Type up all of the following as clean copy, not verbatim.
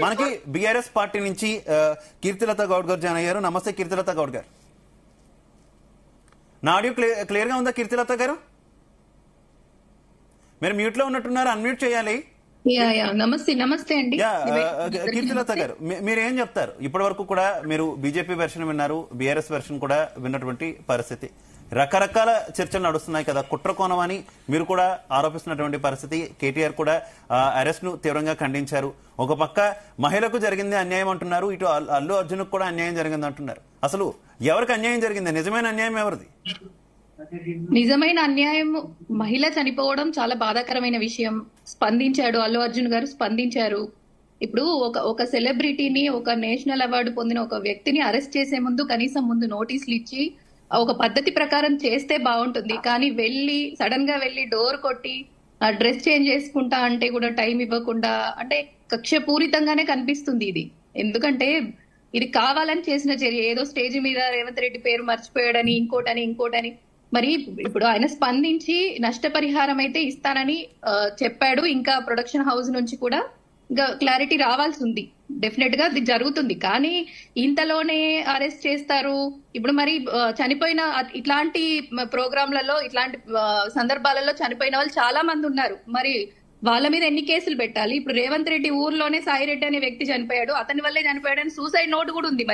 మనకి BRS party నుంచి కీర్తిలత గౌడ్ గారు జాయిన్ అయ్యారు. నమస్తే కీర్తిలత గౌడ్ గారు. నా ఆడియో క్లియర్ గా ఉందా కీర్తిలత గారు? మీరు మ్యూట్ లో ఉన్నట్టున్నారు, అన్మ్యూట్ చేయాలి. నమస్తే అండి కీర్తిలత గారు, మీరేం చెప్తారు? ఇప్పటి వరకు కూడా మీరు బీజేపీ వెర్షన్ విన్నారు, బీఆర్ఎస్ వెర్షన్ కూడా విన్నటువంటి పరిస్థితి. రకరకాల చర్చలు నడుస్తున్నాయి కదా, కుట్ర కోణం అని మీరు కూడా ఆరోపిస్తున్నటువంటి పరిస్థితి. కేటీఆర్ కూడా అరెస్ట్ ను తీవ్రంగా ఖండించారు. ఒక పక్క మహిళకు జరిగింది అన్యాయం అంటున్నారు, ఇటు అల్లు అర్జున్ కూడా అన్యాయం జరిగింది అంటున్నారు. అసలు ఎవరికి అన్యాయం జరిగింది? నిజమైన అన్యాయం ఎవరిది? నిజమైన అన్యాయం మహిళ చనిపోవడం చాలా బాధాకరమైన విషయం. స్పందించాడు అల్లు అర్జున్ గారు, స్పందించారు. ఇప్పుడు ఒక సెలబ్రిటీని, ఒక నేషనల్ అవార్డు పొందిన ఒక వ్యక్తిని అరెస్ట్ చేసే ముందు కనీసం ముందు నోటీసులు ఇచ్చి ఒక పద్ధతి ప్రకారం చేస్తే బాగుంటుంది. కానీ సడన్ గా వెళ్లి డోర్ కొట్టి డ్రెస్ చేంజ్ చేసుకుంటా అంటే కూడా టైం ఇవ్వకుండా, అంటే కక్షపూరితంగానే కనిపిస్తుంది ఇది. ఎందుకంటే ఇది కావాలని చేసిన చర్య. ఏదో స్టేజ్ మీద రేవంత్ రెడ్డి పేరు మర్చిపోయాడని, ఇంకోటని మరి ఇప్పుడు ఆయన స్పందించి నష్టపరిహారం అయితే ఇస్తానని చెప్పాడు. ఇంకా ప్రొడక్షన్ హౌస్ నుంచి కూడా ఇంకా క్లారిటీ రావాల్సి ఉంది. డెఫినెట్ గా అది జరుగుతుంది. కానీ ఇంతలోనే అరెస్ట్ చేస్తారు. ఇప్పుడు మరి చనిపోయిన ఇట్లాంటి ప్రోగ్రాంలలో, ఇట్లాంటి సందర్భాలలో చనిపోయిన వాళ్ళు చాలా మంది ఉన్నారు. మరి వాళ్ళ మీద ఎన్ని కేసులు పెట్టాలి? ఇప్పుడు రేవంత్ రెడ్డి ఊర్లోనే సాయిరెడ్డి అనే వ్యక్తి చనిపోయాడు, అతని వల్లే చనిపోయాడని సూసైడ్ నోట్ కూడా ఉంది.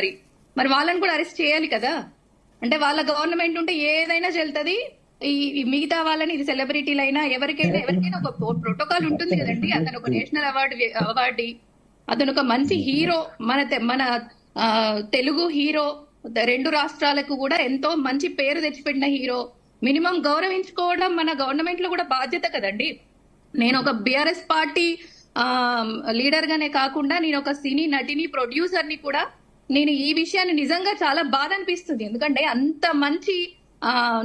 మరి వాళ్ళని కూడా అరెస్ట్ చేయాలి కదా. అంటే వాళ్ళ గవర్నమెంట్ ఉంటే ఏదైనా చెల్తుంది. ఈ మిగతా వాళ్ళని, ఇది సెలబ్రిటీలైనా ఎవరికైనా ఒక ప్రోటోకాల్ ఉంటుంది కదండి. అతను ఒక నేషనల్ అవార్డు, అతను ఒక మంచి హీరో, మన తెలుగు హీరో, 2 రాష్ట్రాలకు కూడా ఎంతో మంచి పేరు తెచ్చిపెట్టిన హీరో. మినిమం గౌరవించుకోవడం మన గవర్నమెంట్ లో కూడా బాధ్యత కదండి. నేను ఒక బీఆర్ఎస్ పార్టీ లీడర్ గానే కాకుండా నేను ఒక సినీ నటిని, ప్రొడ్యూసర్ ని కూడా. నేను ఈ విషయాన్ని నిజంగా చాలా బాధ అనిపిస్తుంది. ఎందుకంటే అంత మంచి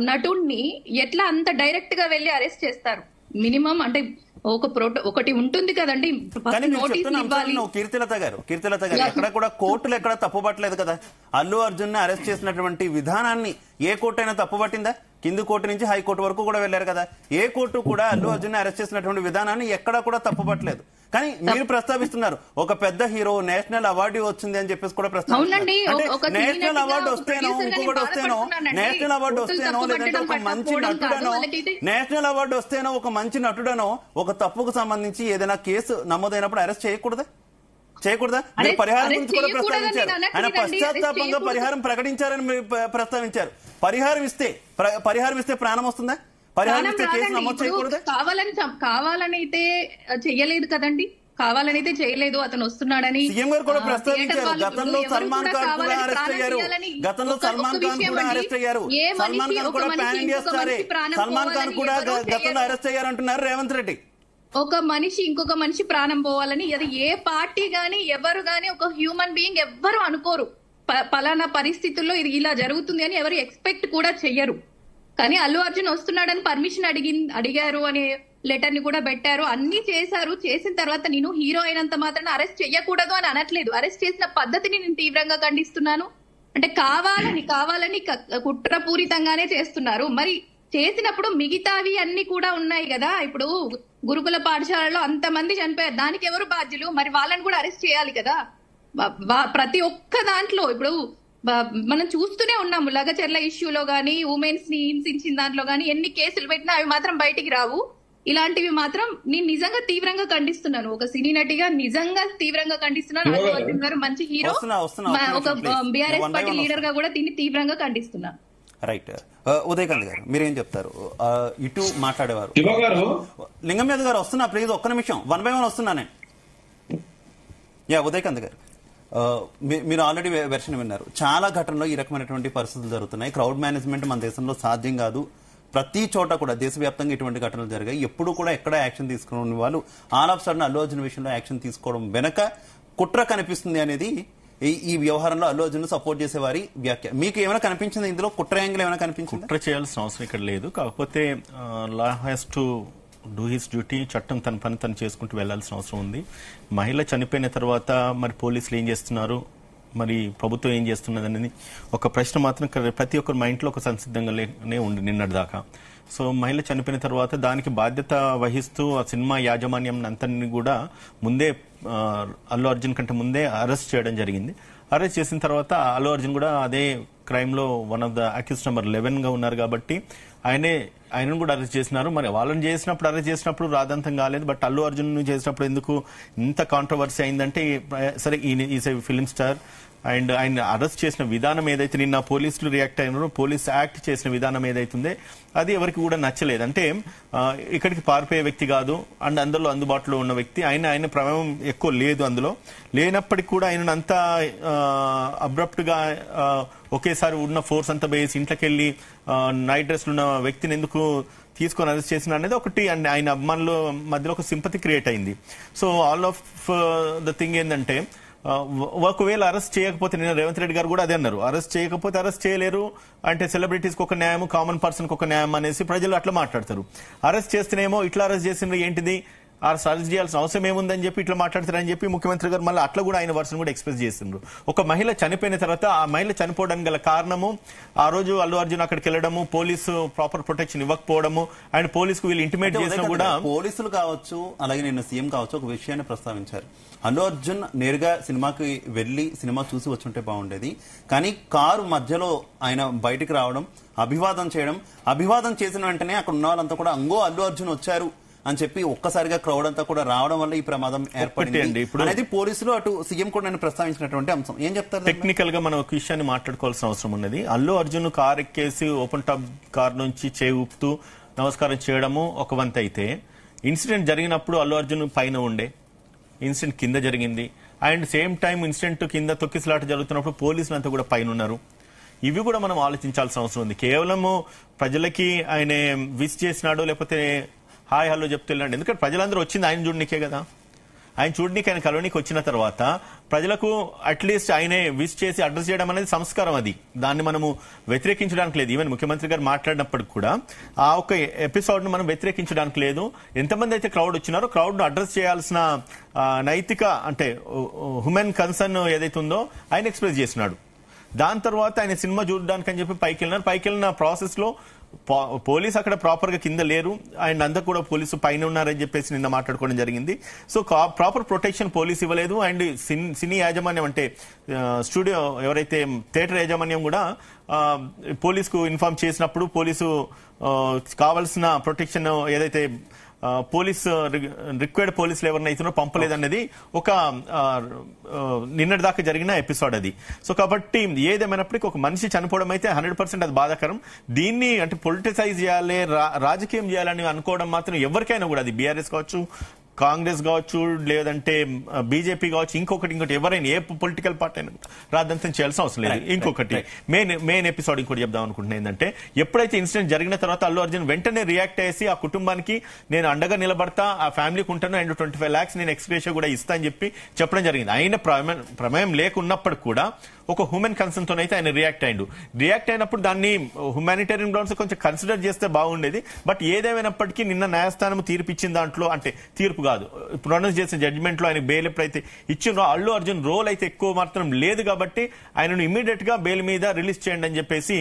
నటుడిని ఎట్లా అంత డైరెక్ట్ గా వెళ్లి అరెస్ట్ చేస్తారు? మినిమం అంటే ఒకటి ఉంటుంది కదండి. కీర్తిలత గారు ఎక్కడ కూడా కోర్టులు ఎక్కడ తప్పుపట్టలేదు కదా. అల్లు అర్జున్ ని అరెస్ట్ చేసినటువంటి విధానాన్ని ఏ కోర్టు అయినా తప్పుపట్టిందా? కింది కోర్టు నుంచి హైకోర్టు వరకు కూడా వెళ్లారు కదా. ఏ కోర్టు కూడా అల్లు అర్జున్ ని అరెస్ట్ చేసినటువంటి విధానాన్ని ఎక్కడా కూడా తప్పుపట్టలేదు. కానీ మీరు ప్రస్తావిస్తున్నారు ఒక పెద్ద హీరో నేషనల్ అవార్డు వచ్చింది అని చెప్పేసి కూడా ప్రస్తావిస్తున్నారు. నేషనల్ అవార్డు వస్తేనో, ఇంకొకటి వస్తేనో, నేషనల్ అవార్డు వస్తేనో, లేదంటే ఒక మంచి నటుడనో, నేషనల్ అవార్డు వస్తేనో ఒక మంచి నటుడనో ఒక తప్పుకు సంబంధించి ఏదైనా కేసు నమోదైనప్పుడు అరెస్ట్ చేయకూడదా? మీరు పరిహారం గురించి కూడా ప్రస్తావించారు. ఆయన పశ్చాత్తాపంగా పరిహారం ప్రకటించారని మీరు ప్రస్తావించారు. పరిహారం ఇస్తే ప్రాణం వస్తుందా? పరిహారం ఇస్తే కేసు నమోదు చేయకూడదా? కావాలని అయితే చెయ్యలేదు కదండి. కావాలనైతే చేయలేదు. అతను వస్తున్నాడని సీఎం గారు కూడా ప్రస్తావించారు. గతంలో సల్మాన్ ఖాన్ కూడా అరెస్ట్ అయ్యారు. సల్మాన్ ఖాన్ కూడా పాన్ ఇండియా స్టారే. సల్మాన్ ఖాన్ కూడా గతంలో అరెస్ట్ అయ్యారు అంటున్నారు రేవంత్ రెడ్డి. ఇంకొక మనిషి ప్రాణం పోవాలని అది ఏ పార్టీ గాని, ఎవరు గాని, ఒక హ్యూమన్ బీయింగ్ ఎవ్వరు అనుకోరు. పలానా పరిస్థితుల్లో ఇది ఇలా జరుగుతుంది అని ఎవరు ఎక్స్పెక్ట్ కూడా చెయ్యరు. కానీ అల్లు అర్జున్ వస్తున్నాడని పర్మిషన్ అడిగారు అనే లెటర్ ని కూడా పెట్టారు. అన్ని చేశారు. చేసిన తర్వాత నేను హీరో అయినంత మాత్రాన అరెస్ట్ చెయ్యకూడదు అని అనట్లేదు. అరెస్ట్ చేసిన పద్ధతిని నేను తీవ్రంగా ఖండిస్తున్నాను. అంటే కావాలని కుట్రపూరితంగానే చేస్తున్నారు. మరి చేసినప్పుడు మిగతావి అన్ని కూడా ఉన్నాయి కదా. ఇప్పుడు గురుకుల పాఠశాలలో అంతమంది చనిపోయారు, దానికి ఎవరు బాధ్యులు? మరి వాళ్ళని కూడా అరెస్ట్ చేయాలి కదా. ప్రతి ఒక్క దాంట్లో ఇప్పుడు మనం చూస్తూనే ఉన్నాము. లగచర్ల ఇష్యూలో గానీ, ఉమెన్స్ ని హింసించిన దాంట్లో గానీ ఎన్ని కేసులు పెట్టినా అవి మాత్రం బయటికి రావు. ఇలాంటివి మాత్రం నేను నిజంగా తీవ్రంగా ఖండిస్తున్నాను. ఒక సినీ నటిగా నిజంగా తీవ్రంగా ఖండిస్తున్నాను. అల్లు అర్జున్ గారు మంచి హీరో, ఒక బీఆర్ఎస్ పార్టీ లీడర్ గా కూడా దీన్ని తీవ్రంగా ఖండిస్తున్నాను. రైట్. ఉదయకాంత్ గారు మీరేం చెప్తారు? ఇటు మాట్లాడేవారు లింగం మీద గారు వస్తున్నా, ప్లీజ్ ఒక్క నిమిషం, 1 by 1 వస్తున్నా నేను. ఉదయకాంత్ గారు, మీరు ఆల్రెడీ వెర్షన్ విన్నారు. చాలా ఘటనలో ఈ రకమైనటువంటి పరిస్థితులు జరుగుతున్నాయి. క్రౌడ్ మేనేజ్మెంట్ మన దేశంలో సాధ్యం కాదు. ప్రతి చోట కూడా దేశవ్యాప్తంగా ఇటువంటి ఘటనలు జరిగాయి. ఎప్పుడు కూడా ఎక్కడ యాక్షన్ తీసుకునే వాళ్ళు all of sudden Allu Arjun విషయంలో యాక్షన్ తీసుకోవడం వెనక కుట్ర కనిపిస్తుంది అనేది ఈ వ్యవహారంలో అల్లు అర్జున్ సపోర్ట్ చేసేవారి వ్యాఖ్య. మీకు ఏమైనా కనిపించింది ఇందులో? కుట్ర యాంగిల్ ఏమైనా కనిపించింది? కుట్ర చేయాల్సిన అవసరం ఇక్కడ లేదు. కాకపోతే law has to do his duty. చట్టం తన పని తను చేసుకుంటూ వెళ్లాల్సిన అవసరం ఉంది. మహిళ చనిపోయిన తర్వాత మరి పోలీసులు ఏం చేస్తున్నారు, మరి ప్రభుత్వం ఏం చేస్తున్నది అనేది ఒక ప్రశ్న మాత్రం ప్రతి ఒక్కరి మైండ్లో ఒక సంసిద్ధంగానే ఉంది నిన్నటి దాకా. సో మహిళ చనిపోయిన తర్వాత దానికి బాధ్యత వహిస్తూ ఆ సినిమా యాజమాన్యం అంతని కూడా ముందే అల్లు అర్జున్ కంటే ముందే అరెస్ట్ చేయడం జరిగింది. అరెస్ట్ చేసిన తర్వాత అల్లు అర్జున్ కూడా అదే క్రైమ్ లో one of the accused number 11 గా ఉన్నారు కాబట్టి ఆయనను కూడా అరెస్ట్ చేసినారు. మరి వాళ్ళని చేసినప్పుడు అరెస్ట్ చేసినప్పుడు రాదంతం కాలేదు, బట్ అల్లు అర్జున్ చేసినప్పుడు ఎందుకు ఇంత కాంట్రవర్సీ అయిందంటే, సరే is a film star and ఆయన అరెస్ట్ చేసిన విధానం ఏదైతే నిన్న పోలీసులు రియాక్ట్ అయినారో, పోలీస్ యాక్ట్ చేసిన విధానం ఏదైతుందే అది ఎవరికి కూడా నచ్చలేదు. అంటే ఇక్కడికి పారిపోయే వ్యక్తి కాదు అండ్ అందులో అందుబాటులో ఉన్న వ్యక్తి, ఆయన ప్రమేయం ఎక్కువ లేదు, అందులో లేనప్పటికీ కూడా ఆయన అంతా అబ్రప్ట్ గా ఒకేసారి ఉన్న ఫోర్స్ అంతా వేసి ఇంట్లోకి వెళ్ళి నైట్ డ్రెస్ ఉన్న వ్యక్తిని ఎందుకు తీసుకొని అరెస్ట్ చేసిన అనేది ఒకటి, అండ్ ఆయన అభిమానుల మధ్యలో ఒక సింపతి క్రియేట్ అయింది. So all of the thing ఏంటంటే, ఒకవేళ అరెస్ట్ చేయకపోతే, నిన్న రేవంత్ రెడ్డి గారు కూడా అదే అన్నారు, అరెస్ట్ చేయకపోతే అరెస్ట్ చేయలేరు అంటే సెలబ్రిటీస్కి ఒక న్యాయం, కామన్ పర్సన్కి ఒక న్యాయం అనేసి ప్రజలు అట్లా మాట్లాడతారు. అరెస్ట్ చేస్తేనేమో ఇట్లా అరెస్ట్ చేసిండ్రు ఏంటిది, అరెస్ట్ చేయాల్సిన అవసరం ఏముందని చెప్పి ఇట్లా మాట్లాడతారని చెప్పి ముఖ్యమంత్రి గారు మళ్ళీ అట్లా కూడా ఆయన వర్షన్ కూడా ఎక్స్ప్రెస్ చేసిండ్రు. ఒక మహిళ చనిపోయిన తర్వాత ఆ మహిళ చనిపోవడానికి గల కారణము, ఆ రోజు అల్లు అర్జున్ అక్కడికి వెళ్ళడము, పోలీసు ప్రాపర్ ప్రొటెక్షన్ ఇవ్వకపోవడము అండ్ పోలీసుకు వీళ్ళు ఇంటిమేట్ చేసినా కూడా. పోలీసులు కావచ్చు, అలాగే నిన్న సీఎం కావచ్చు, ఒక విషయాన్ని ప్రస్తావించారు. అల్లు అర్జున్ నేరుగా సినిమాకి వెళ్లి సినిమా చూసి వచ్చుంటే బాగుండేది, కానీ కారు మధ్యలో ఆయన బయటికి రావడం, అభివాదం చేయడం, అభివాదం చేసిన వెంటనే అక్కడ ఉన్న వాళ్ళంతా కూడా అంగో అల్లు అర్జున్ వచ్చారు అని చెప్పి ఒక్కసారిగా క్రౌడ్ అంతా కూడా రావడం వల్ల ఈ ప్రమాదం ఏర్పడింది అనేది పోలీసులు అటు సీఎం కూడా నేను ప్రస్తావించినటువంటి అంశం. ఏం చెప్తారు? టెక్నికల్ గా మనం ఒక విషయాన్ని మాట్లాడుకోవాల్సిన అవసరం ఉన్నది. అల్లు అర్జున్ కార్ ఎక్కేసి ఓపెన్ టాప్ కార్ నుంచి చేయి ఊపుతూ నమస్కారం చేయడము ఒక వంత అయితే, ఇన్సిడెంట్ జరిగినప్పుడు అల్లు అర్జున్ పైన ఉండే, ఇన్సిడెంట్ కింద జరిగింది అండ్ సేమ్ టైం ఇన్సిడెంట్ కింద తొక్కిసలాట జరుగుతున్నప్పుడు పోలీసులు అంతా కూడా పైన ఉన్నారు. ఇవి కూడా మనం ఆలోచించాల్సిన అవసరం ఉంది. కేవలము ప్రజలకి ఆయన విష్ చేసినాడు లేకపోతే హాయ్ హలో చెప్తూ వెళ్ళండి, ఎందుకంటే ప్రజలందరూ వచ్చింది ఆయన చూడనికే కదా, ఆయన చూడనీకి ఆయన కలవనీకి వచ్చిన తర్వాత ప్రజలకు అట్లీస్ట్ ఆయనే విష్ చేసి అడ్రస్ చేయడం అనేది సంస్కారం, అది దాన్ని మనము వ్యతిరేకించడానికి లేదు. ఈవెన్ ముఖ్యమంత్రి గారు మాట్లాడినప్పటికి కూడా ఆ ఒక ఎపిసోడ్ ను మనం వ్యతిరేకించడానికి లేదు. ఎంతమంది అయితే క్రౌడ్ వచ్చినారో క్రౌడ్ ను అడ్రస్ చేయాల్సిన నైతిక అంటే హ్యూమన్ కన్సర్న్ ఏదైతే ఉందో ఆయన ఎక్స్ప్రెస్ చేసినాడు. దాని తర్వాత ఆయన సినిమా చూడడానికి అని చెప్పి పైకి వెళ్ళినారు. పైకి వెళ్ళిన ప్రాసెస్ లో పోలీసు అక్కడ ప్రాపర్ గా కింద లేరు అండ్ అంతా కూడా పోలీసు పైన ఉన్నారని చెప్పేసి నిన్న మాట్లాడుకోవడం జరిగింది. సో ప్రాపర్ ప్రొటెక్షన్ పోలీసు ఇవ్వలేదు అండ్ సినీ యాజమాన్యం అంటే స్టూడియో ఎవరైతే థియేటర్ యాజమాన్యం కూడా పోలీసుకు ఇన్ఫార్మ్ చేసినప్పుడు పోలీసు కావాల్సిన ప్రొటెక్షన్ ఏదైతే పోలీసు రిక్వైర్డ్ పోలీసులు ఎవరినైతే పంపలేదన్నది ఒక నిన్నటి దాకా జరిగిన ఎపిసోడ్ అది. సో కాబట్టి ఏదేమైనప్పటికీ ఒక మనిషి చనిపోవడం అయితే 100% అది బాధాకరం. దీన్ని అంటే పొలిటిసైజ్ చేయాలి, రాజకీయం చేయాలని అనుకోవడం మాత్రం ఎవరికైనా కూడా, అది బీఆర్ఎస్ కావచ్చు, కాంగ్రెస్ కావచ్చు, లేదంటే బీజేపీ కావచ్చు, ఇంకొకటి ఎవరైనా ఏ పొలిటికల్ పార్టీ అయినా రాద్దంతం చేయాల్సిన అవసరం లేదు. ఇంకొకటి మెయిన్ ఎపిసోడ్ ఇంకోటి చెప్దాం అనుకుంటున్నా ఏంటంటే, ఎప్పుడైతే ఇన్సిడెంట్ జరిగిన తర్వాత అల్లు అర్జున్ వెంటనే రియాక్ట్ అయ్యేసి ఆ కుటుంబానికి నేను అండగా నిలబడతా, ఆ ఫ్యామిలీకి ఉంటాను అండ్ 25 lakhs నేను ఎక్స్గ్రేషియా కూడా ఇస్తా అని చెప్పి చెప్పడం జరిగింది. ఆయన ప్రమేయం లేకున్నప్పటికి కూడా ఒక హ్యూమన్ కన్సర్న్ తోనైతే ఆయన రియాక్ట్ అయ్యిండు. రియాక్ట్ అయినప్పుడు దాన్ని హ్యుమానిటేరియన్ గ్రౌండ్స్ కొంచెం కన్సిడర్ చేస్తే బాగుండేది. బట్ ఏదేమైనప్పటికీ నిన్న న్యాయస్థానం తీర్పు ఇచ్చిన దాంట్లో, అంటే తీర్పు కాదు, ప్రొనౌన్స్ చేసిన జడ్జిమెంట్ లో ఆయన బెయిల్ ఎప్పుడైతే ఇచ్చిండ్రో అల్లు అర్జున్ రోల్ అయితే ఎక్కువ మాత్రం లేదు కాబట్టి ఆయనను ఇమ్మీడియట్ గా బెయిల్ మీద రిలీజ్ చేయండి అని చెప్పేసి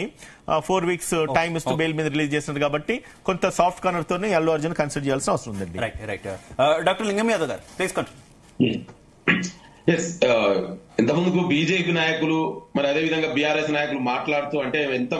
4 weeks టైం ఇస్తూ బెయిల్ మీద రిలీజ్ చేసినారు. కాబట్టి కొంత సాఫ్ట్ కార్నర్ తోనే అల్లు అర్జున్ కన్సిడర్ చేయాల్సిన అవసరం ఉందండి. డాక్టర్ లింగం యాదవ్ గారు ప్లీజ్ కంటిన్యూ. ఇంతకుముందుకు బీజేపీ నాయకులు మరి అదే విధంగా బీఆర్ఎస్ నాయకులు మాట్లాడుతూ అంటే ఎంత